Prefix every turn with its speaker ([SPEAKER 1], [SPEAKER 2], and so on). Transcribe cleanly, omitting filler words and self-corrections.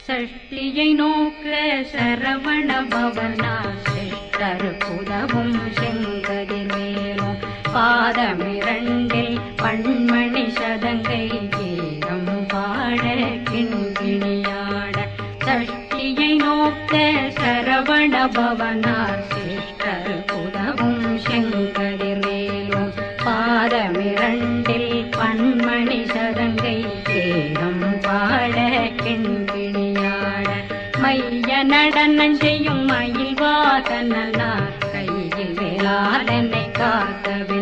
[SPEAKER 1] சஷ்டியை நோக்க சரவண பவனா சிஷ்டருக்குதவும் செங்கதிர்வேலும் பாதமிரண்டில் பண்மணி சதங்கை கீதம் பாட கிண்கிணியாட சஷ்டியை நோக்க சரவண பவனார் சிஷ்டருக்குதவும் செங்கதிர்வேலும் பாதமிரண்டில் பண்மணி சதங்கை கீதம் பாட கிண்கிணியாட மைய நடனம் செய்யும் மயில் வாகனார் கையில் வேளாளனை காக்கவே